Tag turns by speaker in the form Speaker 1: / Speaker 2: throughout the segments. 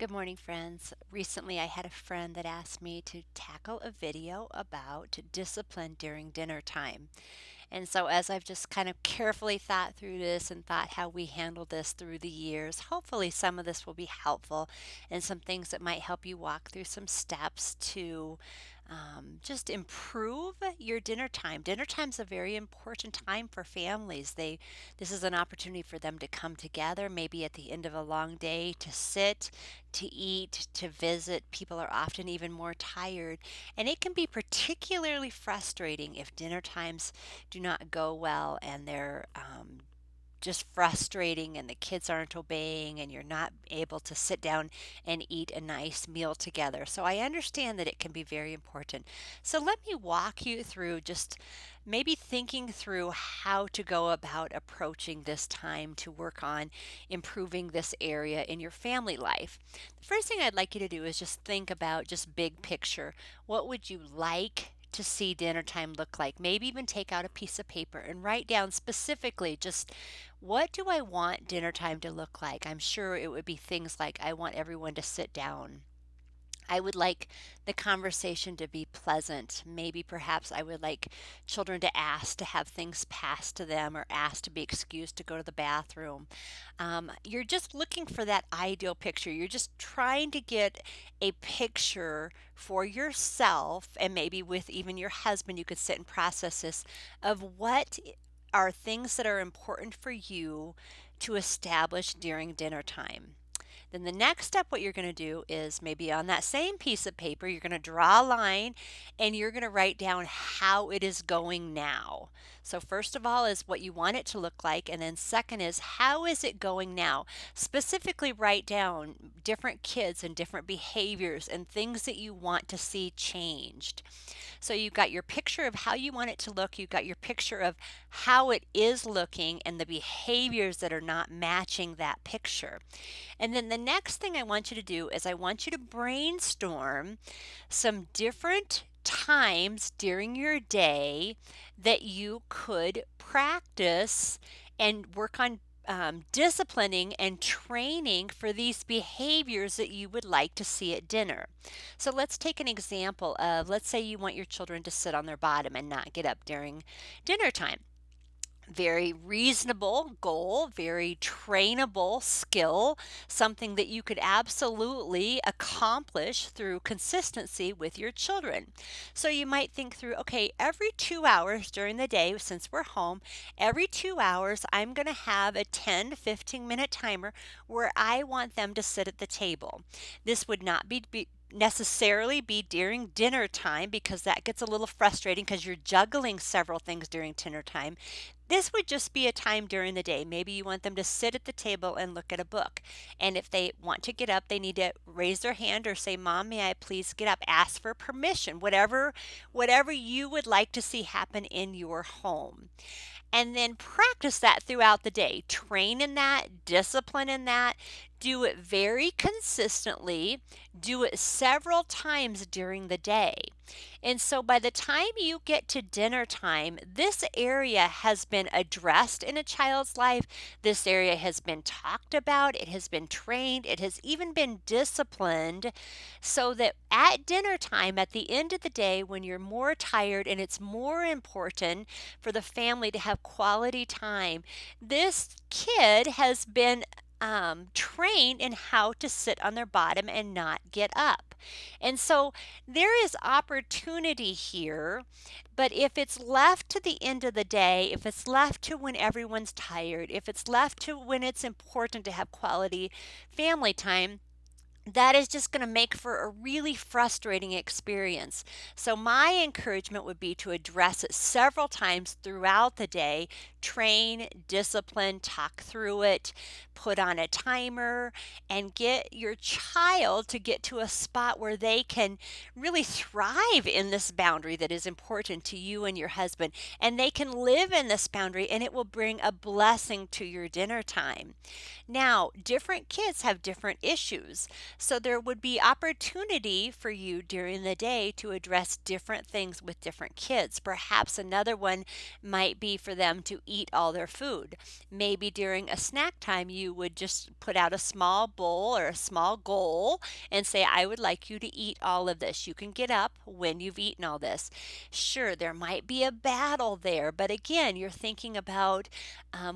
Speaker 1: Good morning, friends. Recently, I had a friend that asked me to tackle a video about discipline during dinner time. And so, as I've just kind of carefully thought through this and thought how we handle this through the years, hopefully some of this will be helpful and some things that might help you walk through some steps to just improve your dinner time. Dinner time is a very important time for families. This is an opportunity for them to come together, maybe at the end of a long day, to sit, to eat, to visit. People are often even more tired, and it can be particularly frustrating if dinner times do not go well and they're just frustrating and the kids aren't obeying and you're not able to sit down and eat a nice meal together. So I understand that it can be very important. So let me walk you through just maybe thinking through how to go about approaching this time to work on improving this area in your family life. The first thing I'd like you to do is just think about just big picture. What would you like to see dinner time look like? Maybe even take out a piece of paper and write down specifically just what do I want dinner time to look like? I'm sure it would be things like I want everyone to sit down. I would like the conversation to be pleasant. Maybe perhaps I would like children to ask to have things passed to them or ask to be excused to go to the bathroom. You're just looking for that ideal picture. You're just trying to get a picture for yourself, and maybe with even your husband, you could sit and process this of what are things that are important for you to establish during dinner time. Then the next step, what you're going to do is maybe on that same piece of paper, you're going to draw a line and you're going to write down how it is going now. So, first of all, is what you want it to look like. And then, second, is how is it going now? Specifically, write down different kids and different behaviors and things that you want to see changed. So you've got your picture of how you want it to look, you've got your picture of how it is looking and the behaviors that are not matching that picture. And then the next thing I want you to do is I want you to brainstorm some different times during your day that you could practice and work on disciplining and training for these behaviors that you would like to see at dinner. So let's take an example of, let's say you want your children to sit on their bottom and not get up during dinner time. Very reasonable goal, very trainable skill, something that you could absolutely accomplish through consistency with your children. So you might think through, okay, every 2 hours during the day, since we're home, every 2 hours, I'm going to have a 10 to 15-minute timer where I want them to sit at the table. This would not be necessarily be during dinner time because that gets a little frustrating because you're juggling several things during dinner time. This would just be a time during the day. Maybe you want them to sit at the table and look at a book. And if they want to get up, they need to raise their hand or say, "Mom, may I please get up?" Ask for permission. Whatever you would like to see happen in your home. And then practice that throughout the day. Train in that, discipline in that. Do it very consistently. Do it several times during the day. And so by the time you get to dinner time, this area has been addressed in a child's life. This area has been talked about. It has been trained. It has even been disciplined so that at dinner time, at the end of the day, when you're more tired and it's more important for the family to have quality time, this kid has been trained in how to sit on their bottom and not get up. And so there is opportunity here, but if it's left to the end of the day, if it's left to when everyone's tired, if it's left to when it's important to have quality family time, that is just going to make for a really frustrating experience. So, my encouragement would be to address it several times throughout the day, train, discipline, talk through it, put on a timer, and get your child to get to a spot where they can really thrive in this boundary that is important to you and your husband. And they can live in this boundary, and it will bring a blessing to your dinner time. Now, different kids have different issues. So there would be opportunity for you during the day to address different things with different kids. Perhaps another one might be for them to eat all their food. Maybe during a snack time, you would just put out a small bowl or a small goal and say, I would like you to eat all of this. You can get up when you've eaten all this. Sure, there might be a battle there, but again, you're thinking about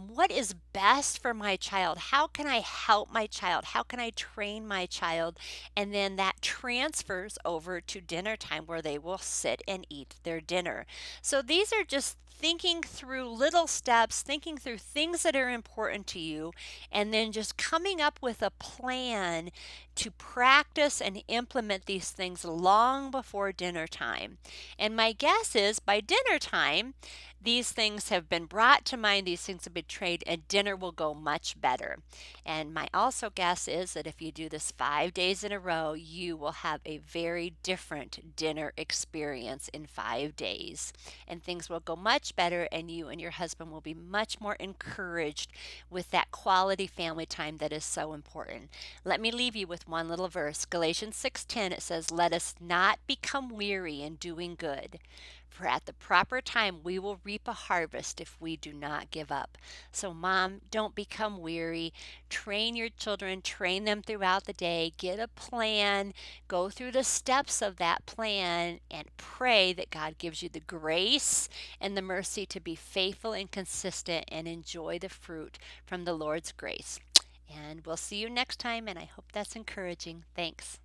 Speaker 1: what is best for my child? How can I help my child? How can I train my child? And then that transfers over to dinner time where they will sit and eat their dinner. So these are just thinking through little steps, thinking through things that are important to you, and then just coming up with a plan to practice and implement these things long before dinner time. And my guess is by dinner time, these things have been brought to mind, these things have been trained, and dinner will go much better. And my also guess is that if you do this 5 days in a row, you will have a very different dinner experience in 5 days. And things will go much better, and you and your husband will be much more encouraged with that quality family time that is so important. Let me leave you with one little verse. Galatians 6:10, it says, "Let us not become weary in doing good. For at the proper time we will reap a harvest if we do not give up." So, Mom, don't become weary. Train your children, train them throughout the day. Get a plan, go through the steps of that plan, and pray that God gives you the grace and the mercy to be faithful and consistent and enjoy the fruit from the Lord's grace. And we'll see you next time, and I hope that's encouraging. Thanks.